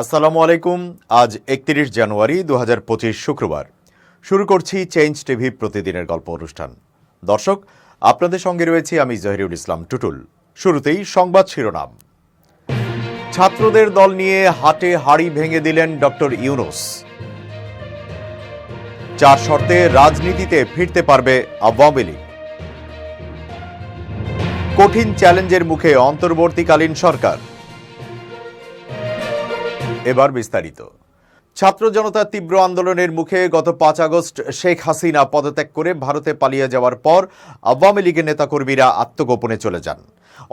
আসসালামু আলাইকুম। আজ ৩১ জানুয়ারি ২০২৫ শুক্রবার। শুরু করছি চেঞ্জ টিভি প্রতিদিনের গল্প অনুষ্ঠান। দর্শক, আপনাদের সঙ্গে রয়েছি আমি জহিরুল ইসলাম টুটুল। শুরুতেই সংবাদ শিরোনাম। ছাত্রদের দল নিয়ে হাটে হাড়ি ভেঙে দিলেন ডক্টর ইউনূস। ৪ শর্তে রাজনীতিতে ফিরতে পারবে আওয়ামী লীগ। কঠিন চ্যালেঞ্জের মুখে অন্তর্বর্তীকালীন সরকার। এবার বিস্তারিত। ছাত্র জনতার তীব্র আন্দোলনের মুখে গত ৫ আগস্ট শেখ হাসিনা পদত্যাগ করে ভারতে পালিয়ে যাওয়ার পর আওয়ামী লীগের নেতাকর্মীরা আত্মগোপনে চলে যান।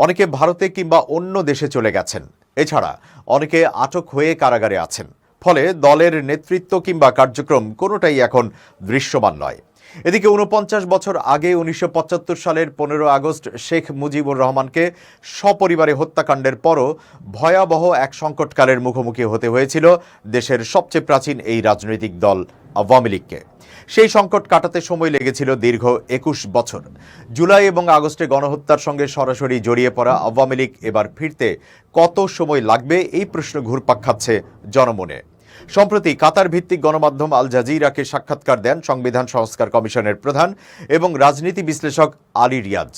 অনেকে ভারতে কিংবা অন্য দেশে চলে গেছেন। এছাড়া অনেকে আটক হয়ে কারাগারে আছেন। ফলে দলের নেতৃত্ব কিংবা কার্যক্রম কোনোটাই এখন দৃশ্যমান নয়। এদিকে ৪৯ বছর আগে ১৯৭৫ সালের ১৫ আগস্ট শেখ মুজিবুর রহমানকে সপরিবারে হত্যাকাণ্ডের পরও ভয়াবহ এক সংকটকালের মুখোমুখি হতে হয়েছিল দেশের সবচেয়ে প্রাচীন এই রাজনৈতিক দল আওয়ামী লীগকে। সেই সংকট কাটাতে সময় লেগেছিল দীর্ঘ ২১ বছর। জুলাই এবং আগস্টে গণহত্যার সঙ্গে সরাসরি জড়িয়ে পড়া আওয়ামী লীগ এবার ফিরতে কত সময় লাগবে, এই প্রশ্ন ঘুরপাক খাচ্ছে জনমনে। সম্প্রতি কাতার ভিত্তিক গণমাধ্যম আল জাজিরাকে সাক্ষাৎকার দেন সংবিধান সংস্কার কমিশনের প্রধান এবং রাজনীতি বিশ্লেষক আলী রিয়াজ।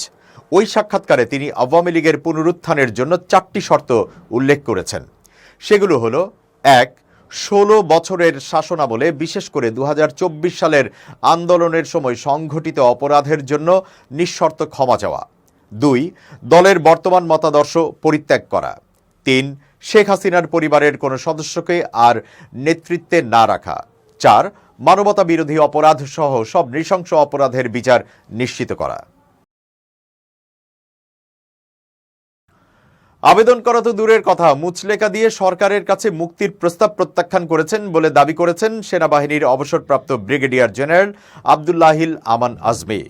ওই সাক্ষাৎকারে তিনি আওয়ামী লীগের পুনরুত্থানের জন্য ৪টি শর্ত উল্লেখ করেছেন। সেগুলো হলো: ১. ১৬ বছরের শাসনামলে বিশেষ করে ২০২৪ সালের আন্দোলনের সময় সংঘটিত অপরাধের জন্য নিঃশর্ত ক্ষমা চাওয়া। ২. দলের বর্তমান মতাদর্শ পরিত্যাগ করা। ৩. শেখ হাসিনার পরিবারের কোনো সদস্যকে আর নেতৃত্বে না রাখা। ৪. মানবতা বিরোধী অপরাধ সহ সব নৃশংস অপরাধের বিচার নিশ্চিত করা। আবেদন করা তো দূরের কথা, মুচলেকা দিয়ে সরকারের কাছে মুক্তির প্রস্তাব প্রত্যাখ্যান করেছেন বলে দাবি করেছেন সেনাবাহিনীর অবসরপ্রাপ্ত ব্রিগেডিয়ার জেনারেল আবদুল্লাহিল আমান আজমি।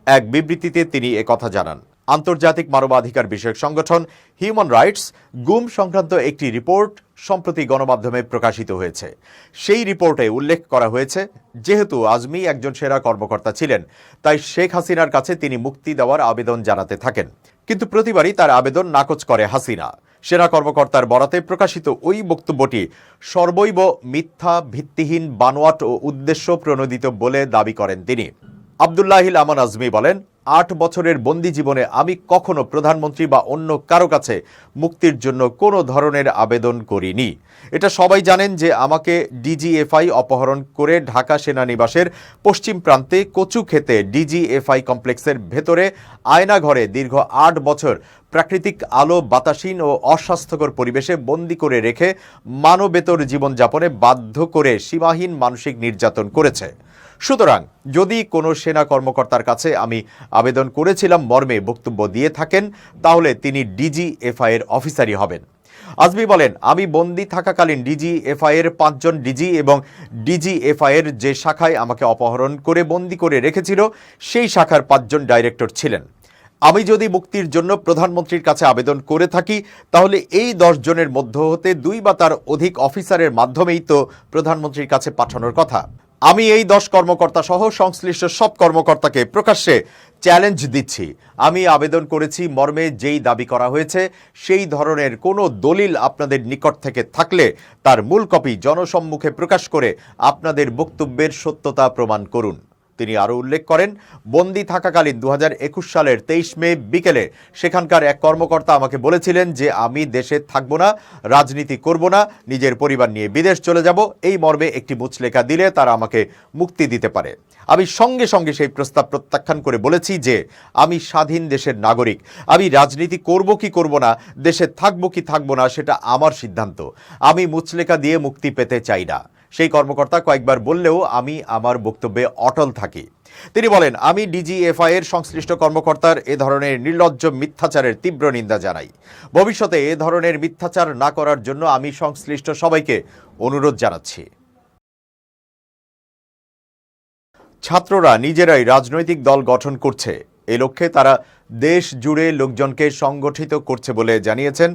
এক বিবৃতিতে তিনি একথা জানান। আন্তর্জাতিক মানবাধিকার বিষয়ক সংগঠন হিউম্যান রাইটস গুম সংক্রান্ত একটি রিপোর্ট সম্প্রতি গণমাধ্যমে প্রকাশিত হয়েছে। সেই রিপোর্টে উল্লেখ করা হয়েছে, যেহেতু আজমি একজন সেনা কর্মকর্তা ছিলেন, তাই শেখ হাসিনার কাছে তিনি মুক্তি দেওয়ার আবেদন জানাতে থাকেন। কিন্তু প্রতিবারই তার আবেদন নাকচ করে হাসিনা। সেনা কর্মকর্তার বরাতে প্রকাশিত ওই বক্তব্যটি সর্বৈব মিথ্যা, ভিত্তিহীন, বানোয়াট ও উদ্দেশ্য প্রণোদিত বলে দাবি করেন তিনি। আবদুল্লাহিল আমান আজমি বলেন, ৮ বছরের বন্দি জীবনে আমি কখনো প্রধানমন্ত্রী বা অন্য কারো কাছে মুক্তির জন্য কোনো ধরনের আবেদন করিনি। এটা সবাই জানেন যে আমাকে ডিজিএফআই অপহরণ করে ঢাকা সেনানিবাসের পশ্চিম প্রান্তে কচু খেতে ডিজিএফআই কমপ্লেক্সের ভেতরে আয়নাঘরে দীর্ঘ ৮ বছর প্রাকৃতিক আলো বাতাসীন ও অস্বাস্থ্যকর পরিবেশে বন্দি করে রেখে মানবেতর জীবনযাপনে বাধ্য করে সীমাহীন মানসিক নির্যাতন করেছে। সুতরাং যদি কোনো সেনা কর্মকর্তার কাছে আমি আবেদন করেছিলাম মর্মে বক্তব্য দিয়ে থাকেন, তাহলে তিনি ডিজিএফআই এর অফিসারই হবেন। আজমি বলেন, আমি বন্দি থাকাকালীন ডিজিএফআই এর ৫ জন ডিজি এবং ডিজিএফআই এর যে শাখায় আমাকে অপহরণ করে বন্দি করে রেখেছিল সেই শাখার ৫ জন ডাইরেক্টর ছিলেন। আমি যদি মুক্তির জন্য প্রধানমন্ত্রীর কাছে আবেদন করে থাকি, তাহলে এই ১০ জনের মধ্য হতে ২ বা তার অধিক অফিসারের মাধ্যমেই তো প্রধানমন্ত্রীর কাছে পাঠানোর কথা। আমি এই ১০ কর্মকর্তা সহ সংশ্লিষ্ট সব কর্মকর্তাকে প্রকাশ্যে চ্যালেঞ্জ দিচ্ছি, আমি আবেদন করেছি মর্মে যেই দাবি করা হয়েছে সেই ধরনের কোনো দলিল আপনাদের নিকট থেকে থাকলে তার মূল কপি জনসম্মুখে প্রকাশ করে আপনাদের বক্তব্যের সত্যতা প্রমাণ করুন। তিনি আরও উল্লেখ করেন, বন্দি থাকাকালীন ২০২১ সালের ২৩ মে বিকেলে সেখানকার এক কর্মকর্তা আমাকে বলেছিলেন যে আমি দেশে থাকব না, রাজনীতি করব না, নিজের পরিবার নিয়ে বিদেশ চলে যাব। এই মর্মে একটি মুচলেখা দিলে তারা আমাকে মুক্তি দিতে পারে। আমি সঙ্গে সঙ্গে সেই প্রস্তাব প্রত্যাখ্যান করে বলেছি যে আমি স্বাধীন দেশের নাগরিক, আমি রাজনীতি করব কি করব না, দেশে থাকব কি থাকব না, সেটা আমার সিদ্ধান্ত। আমি মুচলেখা দিয়ে মুক্তি পেতে চাই না। সেই কর্মকর্তা কয়েকবার বললেও আমি আমার বক্তব্যে অটল থাকি। তিনি বলেন, আমি ডিজিএফআই এর সংশ্লিষ্ট কর্মকর্তার এ ধরনের নির্লজ্জ মিথ্যাচারের তীব্র নিন্দা জানাই। ভবিষ্যতে এ ধরনের মিথ্যাচার না করার জন্য আমি সংশ্লিষ্ট সবাইকে অনুরোধ জানাচ্ছি। ছাত্ররা নিজেরাই রাজনৈতিক দল গঠন করছে। এই লক্ষ্যে তারা দেশ জুড়ে লোকজনকে সংগঠিত করছে বলে জানিয়েছেন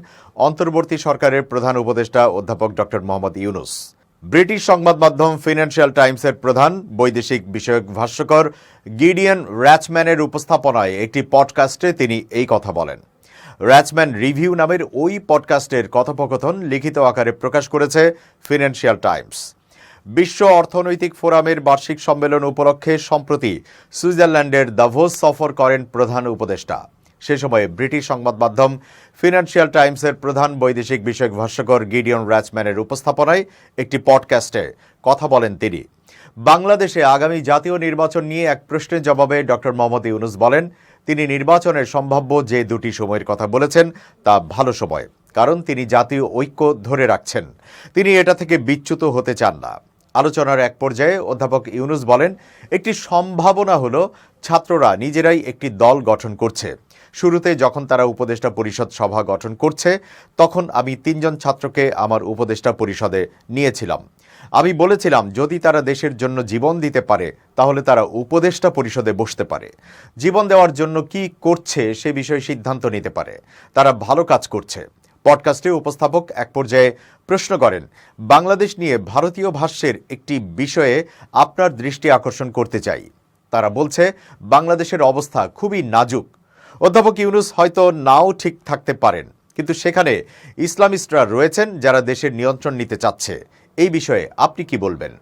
অন্তর্বর্তী সরকারের প্রধান উপদেষ্টা অধ্যাপক ডক্টর মোহাম্মদ ইউনূস। ব্রিটিশ সংবাদ মাধ্যম ফিনান্সিয়াল টাইমসের প্রধান বৈদেশিক বিষয়ক ভাষ্যকার গিডিয়ন র্যাচম্যানের উপস্থাপনায় একটি পডকাস্টে তিনি এই কথা বলেন। র্যাচম্যান রিভিউ নামের ওই পডকাস্টের কথোপকথন লিখিত আকারে প্রকাশ করেছে ফিনান্সিয়াল টাইমস। বিশ্ব অর্থনৈতিক ফোরামের বার্ষিক সম্মেলন উপলক্ষে সম্প্রতি সুইজারল্যান্ডের দাভোস সফর করেন প্রধান উপদেষ্টা। সে সময়ে ব্রিটিশ সংবাদ মাধ্যম ফিনান্সিয়াল টাইমসের প্রধান বৈদেশিক বিষয়ক ভাষ্যকার গিডিয়ন র্যাচম্যানের উপস্থাপনায় একটি পডকাস্টে কথা বলেন তিনি। বাংলাদেশে আগামী জাতীয় নির্বাচন নিয়ে এক প্রশ্নের জবাবে ডক্টর মোহাম্মদ ইউনূস বলেন, তিনি নির্বাচনের সম্ভাব্য যে দুটি সময়ের কথা বলেছেন তা ভালো সময়, কারণ তিনি জাতীয় ঐক্য ধরে রাখছেন। তিনি এটা থেকে বিচ্যুত হতে চান না। আলোচনার এক পর্যায়ে অধ্যাপক ইউনূস বলেন, একটি সম্ভাবনা হলো ছাত্ররা নিজেরাই একটি দল গঠন করছে। শুরুতে যখন তারা উপদেষ্টা পরিষদ সভা গঠন করছে, তখন আমি 3 জন ছাত্রকে আমার উপদেষ্টা পরিষদে নিয়েছিলাম। আমি বলেছিলাম, যদি তারা দেশের জন্য জীবন দিতে পারে তাহলে তারা উপদেষ্টা পরিষদে বসতে পারে। জীবন দেওয়ার জন্য কি করছে সে বিষয়ে সিদ্ধান্ত নিতে পারে। তারা ভালো কাজ করছে। পডকাস্টে উপস্থাপক এক পর্যায়ে প্রশ্ন করেন, বাংলাদেশ নিয়ে ভারতীয় ভাষ্যের একটি বিষয়ে আপনার দৃষ্টি আকর্ষণ করতে চাই। তারা বলছে, বাংলাদেশের অবস্থা খুবই নাজুক। অধ্যাপক ইউনূস হয়তো নাও ঠিক থাকতে পারেন, কিন্তু সেখানে ইসলামিস্টরা রয়েছেন যারা দেশের নিয়ন্ত্রণ নিতে চাচ্ছে। এই বিষয়ে আপনি কি বলবেন?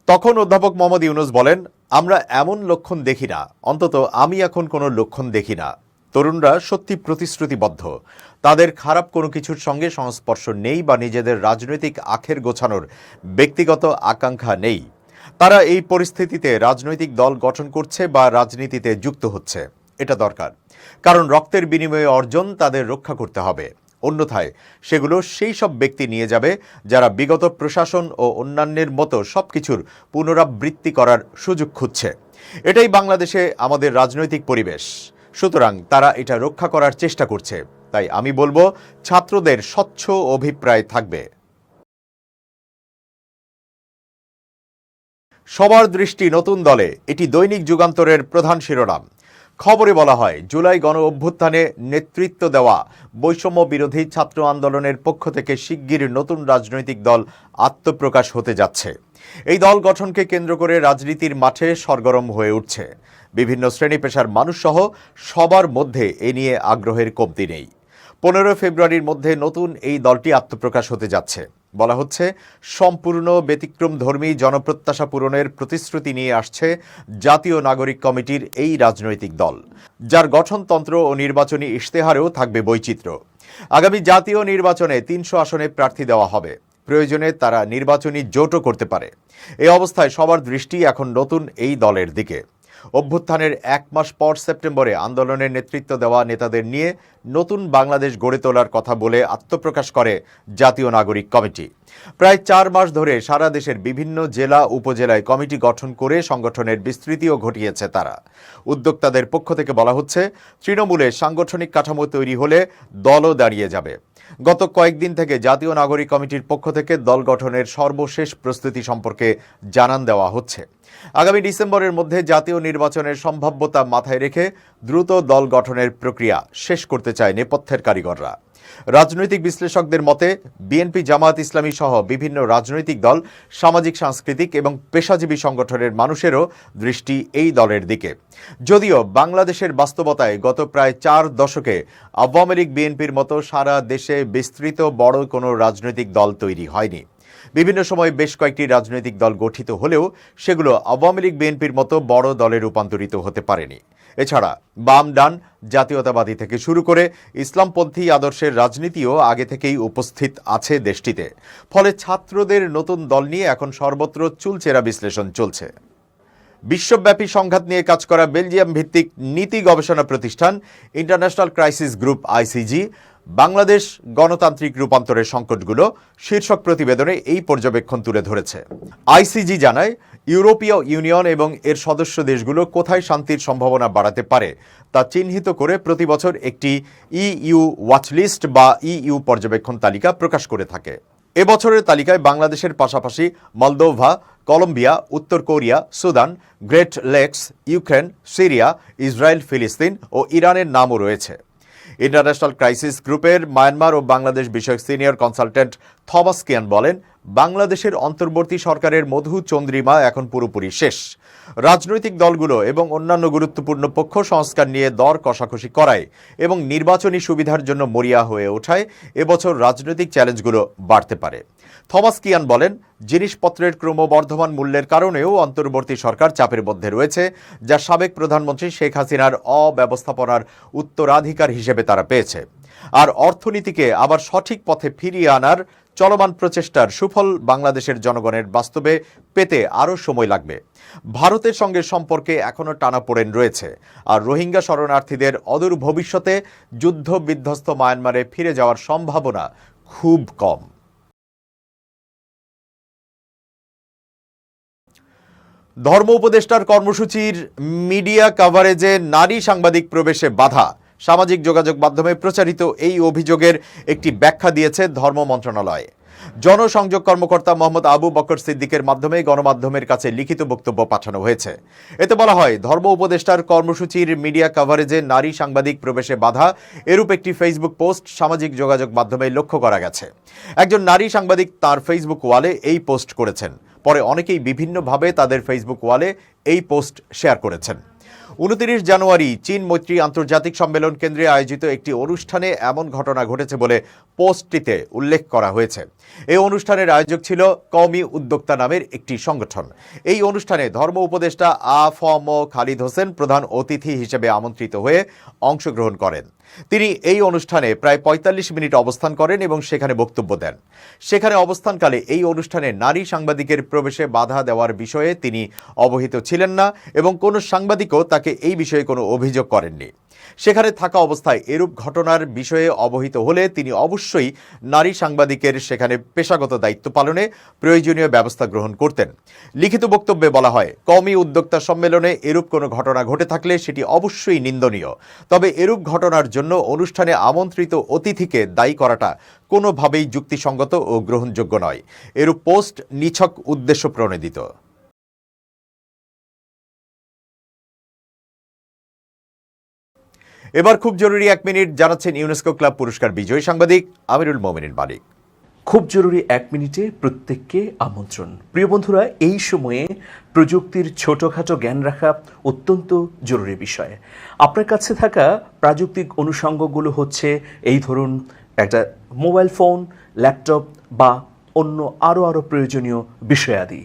তখন অধ্যাপক মোহাম্মদ ইউনূস বলেন, আমরা এমন লক্ষণ দেখি না, অন্তত আমি এখন কোনো লক্ষণ দেখি না। তরুণরা সত্যি প্রতিশ্রুতিবদ্ধ। তাদের খারাপ কোনো কিছুর সঙ্গে সংস্পর্শ নেই বা নিজেদের রাজনৈতিক আখের গোছানোর ব্যক্তিগত আকাঙ্ক্ষা নেই। তারা এই পরিস্থিতিতে রাজনৈতিক দল গঠন করছে বা রাজনীতিতে যুক্ত হচ্ছে। এটা দরকার, কারণ রক্তের বিনিময়ে অর্জন তাদের রক্ষা করতে হবে। অন্যথায় সেগুলো সেই সব ব্যক্তি নিয়ে যাবে যারা বিগত প্রশাসন ও অন্যান্যের মতো সবকিছুর পুনরাবৃত্তি করার সুযোগ খুঁজছে। এটাই বাংলাদেশে আমাদের রাজনৈতিক পরিবেশ। সুতরাং তারা এটা রক্ষা করার চেষ্টা করছে। তাই আমি বলবো, ছাত্রদের স্বচ্ছ অভিপ্রায় থাকবে। সবার দৃষ্টি নতুন দলে, এটি দৈনিক যুগান্তরের প্রধান শিরোনাম। খবরে বলা হয়, জুলাই গণ অভ্যুত্থানে নেতৃত্ব দেওয়া বৈষম্য বিরোধী ছাত্র আন্দোলনের পক্ষ থেকে শিগগির নতুন রাজনৈতিক দল আত্মপ্রকাশ হতে যাচ্ছে। এই দল গঠনকে কেন্দ্র করে রাজনীতির মাঠে সরগরম হয়ে উঠছে। বিভিন্ন শ্রেণী পেশার মানুষ সহ সবার মধ্যে এ নিয়ে আগ্রহের কমতি নেই। 15 ফেব্রুয়ারির মধ্যে নতুন এই দলটি আত্মপ্রকাশ হতে যাচ্ছে। বলা হচ্ছে, সম্পূর্ণ ব্যতিক্রমধর্মী জনপ্রত্যাশা পূরণের প্রতিশ্রুতি নিয়ে আসছে জাতীয় নাগরিক কমিটির এই রাজনৈতিক দল, যার গঠনতন্ত্র ও নির্বাচনী ইশতেহারেও থাকবে বৈচিত্র্য। আগামী জাতীয় নির্বাচনে 300 আসনে প্রার্থী দেওয়া হবে। প্রয়োজনে তারা নির্বাচনী জোটও করতে পারে। এই অবস্থায় সবার দৃষ্টি এখন নতুন এই দলের দিকে। অভ্যুত্থানের 1 মাস পর সেপ্টেম্বরে আন্দোলনের নেতৃত্ব দেওয়া নেতাদের নিয়ে নতুন বাংলাদেশ গড়ে তোলার কথা বলে আত্মপ্রকাশ করে জাতীয় নাগরিক কমিটি। প্রায় 4 মাস ধরে সারা দেশের বিভিন্ন জেলা উপজেলায় কমিটি গঠন করে সংগঠনের বিস্তৃতিও ঘটিয়েছে তারা। উদ্যোক্তাদের পক্ষ থেকে বলা হচ্ছে, তৃণমূলে সাংগঠনিক কাঠামো তৈরি হলে দলও দাঁড়িয়ে যাবে। গত কয়েকদিন থেকে জাতীয় নাগরিক কমিটির পক্ষ থেকে দল গঠনের সর্বশেষ প্রস্তুতি সম্পর্কে জানান দেওয়া হচ্ছে। আগামী ডিসেম্বরের মধ্যে জাতীয় নির্বাচনের সম্ভাব্যতা মাথায় রেখে দ্রুত দল গঠনের প্রক্রিয়া শেষ করতে চায় নেপথ্যের কারিগররা। রাজনৈতিক বিশ্লেষকদের মতে, বিএনপি, জামায়াত ইসলামী সহ বিভিন্ন রাজনৈতিক দল, সামাজিক, সাংস্কৃতিক এবং পেশাজীবী সংগঠনের মানুষেরও দৃষ্টি এই দলের দিকে। যদিও বাংলাদেশের বাস্তবতায় গত প্রায় 4 দশকে আওয়ামী লীগ, বিএনপির মতো সারা দেশে বিস্তৃত বড় কোনো রাজনৈতিক দল তৈরি হয়নি। বিভিন্ন সময় বেশ কয়েকটি রাজনৈতিক দল গঠিত হলেও সেগুলো আওয়ামী লীগ, বিএনপির মতো বড় দলে রূপান্তরিত হতে পারেনি। এছাড়া বাম, ডান, জাতীয়তাবাদী থেকে শুরু করে ইসলামপন্থী আদর্শের রাজনীতিও আগে থেকেই উপস্থিত আছে দেশটিতে। ফলে ছাত্রদের নতুন দল নিয়ে এখন সর্বত্র চুলচেরা বিশ্লেষণ চলছে। বিশ্বব্যাপী সংঘাত নিয়ে কাজ করা বেলজিয়াম ভিত্তিক নীতি গবেষণা প্রতিষ্ঠান international crisis group ICG Bangladesh গণতান্ত্রিক রূপান্তরের সংকটগুলো শীর্ষক প্রতিবেদনে এই পর্যবেক্ষণ তুলে ধরেছে। আইসিজি জানায়, ইউরোপীয় ইউনিয়ন এবং এর সদস্য দেশগুলো কোথায় শান্তির সম্ভাবনা বাড়াতে পারে তা চিহ্নিত করে প্রতি বছর একটি ইইউ ওয়াচলিস্ট বা ইইউ পর্যবেক্ষণ তালিকা প্রকাশ করে থাকে। এবছরের তালিকায় বাংলাদেশের পাশাপাশি মলদোভা, কলম্বিয়া, উত্তর Korea, Sudan, Great Lakes, Ukraine, Syria, Israel, ফিলিস্তিন ও ইরানের নামও রয়েছে। ইন্টারন্যাশনাল ক্রাইসিস গ্রুপের মায়ানমার ও বাংলাদেশ বিষয়ক সিনিয়র কনসালটেন্ট থমাস কিয়ান বলেন, বাংলাদেশের অন্তর্বর্তী সরকারের মধু চন্দ্রিমা এখন পুরোপুরি শেষ। রাজনৈতিক দলগুলো এবং অন্যান্য গুরুত্বপূর্ণ পক্ষ সংস্কার নিয়ে দর কষাকষি করায় এবং নির্বাচনী সুবিধার জন্য মরিয়া হয়ে ওঠায় এবছর রাজনৈতিক চ্যালেঞ্জগুলো বাড়তে পারে। থমাস কিয়ান বলেন, জিনিসপত্রের ক্রমবর্ধমান মূল্যের কারণেও অন্তর্বর্তী সরকার চাপের মধ্যে রয়েছে, যা সাবেক প্রধানমন্ত্রী শেখ হাসিনার অব্যবস্থাপনার উত্তরাধিকার হিসেবে তারা পেয়েছে। আর অর্থনীতিকে আবার সঠিক পথে ফিরিয়ে আনার চলমান প্রচেষ্টার সুফল বাংলাদেশের জনগণের বাস্তবে পেতে আরও সময় লাগবে। ভারতের সঙ্গে সম্পর্কে এখনও টানাপোড়েন রয়েছে, আর রোহিঙ্গা শরণার্থীদের অদূর ভবিষ্যতে যুদ্ধ বিধ্বস্ত মায়ানমারে ফিরে যাওয়ার সম্ভাবনা খুব কম। ধর্ম উপদেষ্টার কর্মসূচির মিডিয়া কভারেজে নারী সাংবাদিক প্রবেশে বাধা, সামাজিক যোগাযোগ মাধ্যমে প্রচারিত এই অভিযোগের একটি ব্যাখ্যা দিয়েছে ধর্ম মন্ত্রণালয়। জনসংযোগ কর্মকর্তা মোহাম্মদ আবু বকর সিদ্দিকের মাধ্যমে গণমাধ্যমের কাছে লিখিত বক্তব্য পাঠানো হয়েছে। এতে বলা হয়, ধর্ম উপদেষ্টার কর্মসূচির মিডিয়া কভারেজে নারী সাংবাদিক প্রবেশে বাধা এরূপ একটি ফেসবুক পোস্ট সামাজিক যোগাযোগ মাধ্যমে লক্ষ্য করা গেছে। একজন নারী সাংবাদিক তার ফেসবুক ওয়ালে এই পোস্ট করেছেন। পরে অনেকেই বিভিন্নভাবে তাদের ফেসবুক ওয়ালে এই পোস্ট শেয়ার করেছেন। 29 জানুয়ারি চীন মৈত্রী আন্তর্জাতিক সম্মেলন কেন্দ্রে আয়োজিত একটি অনুষ্ঠানে এমন ঘটনা ঘটেছে বলে পোস্টটিতে উল্লেখ করা হয়েছে। এই অনুষ্ঠানের আয়োজক ছিল কওমি উদ্যোক্তা নামের একটি সংগঠন। এই অনুষ্ঠানে ধর্ম উপদেষ্টা আ.ফ.ম. খালিদ হোসেন প্রধান অতিথি হিসেবে আমন্ত্রিত হয়ে অংশগ্রহণ করেন। তিনি এই অনুষ্ঠানে প্রায় 45 মিনিট অবস্থান করেন এবং সেখানে বক্তব্য দেন। সেখানে অবস্থানকালে এই অনুষ্ঠানে নারী সাংবাদিকের প্রবেশে বাধা দেওয়ার বিষয়ে তিনি অবহিত ছিলেন না এবং কোনো সাংবাদিকও তাকে এই বিষয়ে কোনো অভিযোগ করেননি। সেখানে থাকা অবস্থায় এরূপ ঘটনার বিষয়ে অবহিত হলে তিনি অবশ্যই নারী সাংবাদিকের সেখানে পেশাগত দায়িত্ব পালনে প্রয়োজনীয় ব্যবস্থা গ্রহণ করতেন। লিখিত বক্তব্যে বলা হয়, কওমি উদ্যোক্তা সম্মেলনে এরূপ কোনো ঘটনা ঘটে থাকলে সেটি অবশ্যই নিন্দনীয়। তবে এরূপ ঘটনার জন্য অনুষ্ঠানে আমন্ত্রিত অতিথিকে দায়ী করাটা কোনোভাবেই যুক্তিসঙ্গত ও গ্রহণযোগ্য নয়। এরূপ পোস্ট নিছক উদ্দেশ্য প্রণোদিত। এবার খুব জরুরি 1 মিনিট জানাচ্ছেন ইউনেস্কো ক্লাব পুরস্কার বিজয়ী সাংবাদিক আমিরুল মোমিনিন মালিক। খুব জরুরি 1 মিনিটে প্রত্যেককে আমন্ত্রণ। প্রিয় বন্ধুরা, এই সময়ে প্রযুক্তির ছোটখাটো জ্ঞান রাখা অত্যন্ত জরুরি বিষয়। আপনার কাছে থাকা প্রাযুক্তিক অনুষঙ্গগুলো হচ্ছে এই ধরুন একটা মোবাইল ফোন, ল্যাপটপ বা অন্য আরও প্রয়োজনীয় বিষয়াদি।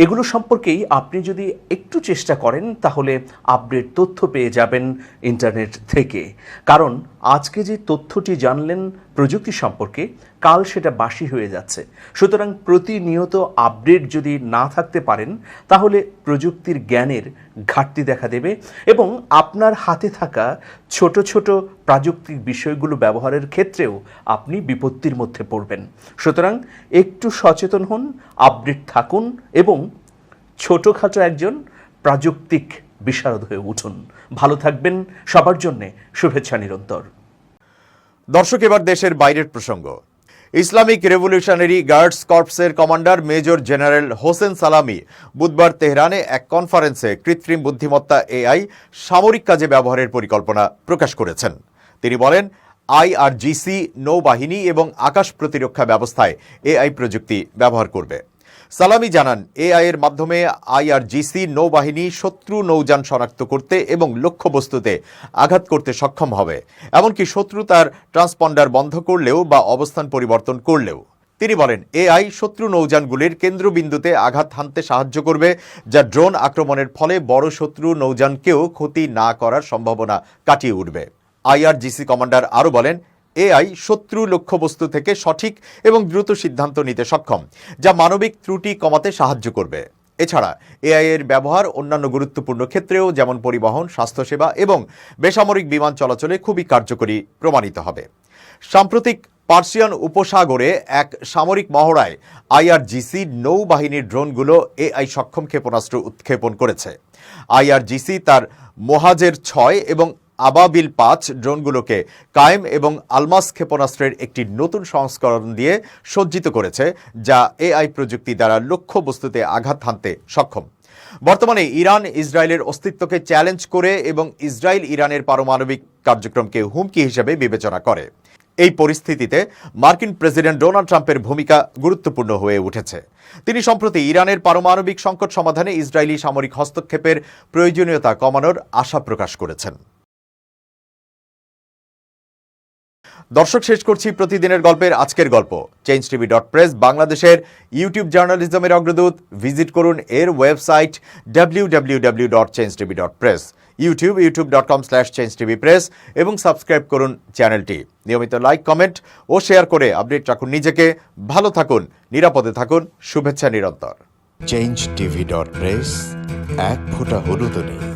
এগুলো সম্পর্কেই আপনি যদি একটু চেষ্টা করেন তাহলে আপডেট তথ্য পেয়ে যাবেন ইন্টারনেট থেকে। কারণ আজকে যে তথ্যটি জানলেন প্রযুক্তি সম্পর্কে, কাল সেটা বাসি হয়ে যাচ্ছে। সুতরাং প্রতিনিয়ত আপডেট যদি না থাকতে পারেন তাহলে প্রযুক্তির জ্ঞানের ঘাটতি দেখা দেবে এবং আপনার হাতে থাকা ছোট ছোট প্রাযুক্তিক বিষয়গুলো ব্যবহারের ক্ষেত্রেও আপনি বিপত্তির মধ্যে পড়বেন। সুতরাং একটু সচেতন হন, আপডেট থাকুন এবং ছোটখাটো একজন প্রাযুক্তিক বিশারদ হয়ে উঠুন। ভালো থাকবেন, সবার জন্যে শুভেচ্ছা নিরন্তর। দর্শক, এবার দেশের বাইরের প্রসঙ্গ। ইসলামিক রেভলিউশনারি গার্ডস কর্পসের commander major general Hossein Salami বুধবার তেহরানে এক কনফারেন্সে কৃত্রিম বুদ্ধিমত্তা এআই সামরিক কাজে ব্যবহারের পরিকল্পনা প্রকাশ করেছেন। তিনি বলেন, আইআরজিসি নৌবাহিনী এবং আকাশ প্রতিরক্ষা ব্যবস্থায় এআই প্রযুক্তি ব্যবহার করবে। সালামি জানান, এআই এর মাধ্যমে আইআরজিসি নৌবাহিনী শত্রু নৌযান শনাক্ত করতে এবং লক্ষ্যবস্তুতে আঘাত করতে সক্ষম হবে, এমনকি শত্রু তার ট্রান্সপন্ডার বন্ধ করলেও বা অবস্থান পরিবর্তন করলেও। তিনি বলেন, এআই শত্রু নৌযানগুলির কেন্দ্রবিন্দুতে আঘাত হানতে সাহায্য করবে, যা ড্রোন আক্রমণের ফলে বড় শত্রু নৌযানকেও ক্ষতি না করার সম্ভাবনা কাটিয়ে উঠবে। আইআরজিসি কমান্ডার আরও বলেন, এআই শত্রু লক্ষ্যবস্তু থেকে সঠিক এবং দ্রুত সিদ্ধান্ত নিতে সক্ষম, যা মানবিক ত্রুটি কমাতে সাহায্য করবে। এছাড়া এআই এর ব্যবহার অন্যান্য গুরুত্বপূর্ণ ক্ষেত্রেও, যেমন পরিবহন, স্বাস্থ্যসেবা এবং বেসামরিক বিমান চলাচলে খুবই কার্যকরী প্রমাণিত হবে। সাম্প্রতিক পার্সিয়ান উপসাগরে এক সামরিক মহড়ায় আইআরজিসি নৌবাহিনীর ড্রোনগুলো এআই সক্ষম ক্ষেপণাস্ত্র উৎক্ষেপণ করেছে। আইআরজিসি তার মোহাজের 6 এবং আবাবিল 5 ড্রোনগুলোকে কায়েম এবং আলমাস ক্ষেপণাস্ত্রের একটি নতুন সংস্করণ দিয়ে সজ্জিত করেছে, যা এআই প্রযুক্তি দ্বারা লক্ষ্যবস্তুতে আঘাত হানতে সক্ষম। বর্তমানে ইরান ইসরায়েলের অস্তিত্বকে চ্যালেঞ্জ করে এবং ইসরায়েল ইরানের পারমাণবিক কার্যক্রমকে হুমকি হিসেবে বিবেচনা করে। এই পরিস্থিতিতে মার্কিন প্রেসিডেন্ট ডোনাল্ড ট্রাম্পের ভূমিকা গুরুত্বপূর্ণ হয়ে উঠেছে। তিনি সম্প্রতি ইরানের পারমাণবিক সংকট সমাধানে ইসরায়েলি সামরিক হস্তক্ষেপের প্রয়োজনীয়তা কমানোর আশা প্রকাশ করেছেন। দর্শক, শেষ করছি প্রতিদিনের গল্পের আজকের গল্প। changetv.press বাংলাদেশের ইউটিউব জার্নালিজমের অগ্রদূত। ভিজিট করুন এর ওয়েবসাইট www.changetv.press, youtube.com/changetvpress এবং সাবস্ক্রাইব করুন চ্যানেলটি। নিয়মিত লাইক, কমেন্ট ও শেয়ার করে আপডেট রাখুন নিজেকে। ভালো থাকুন, নিরাপদে থাকুন, শুভেচ্ছা নিরন্তর। changetv.press, এক ফোঁটা হলুদও নেই।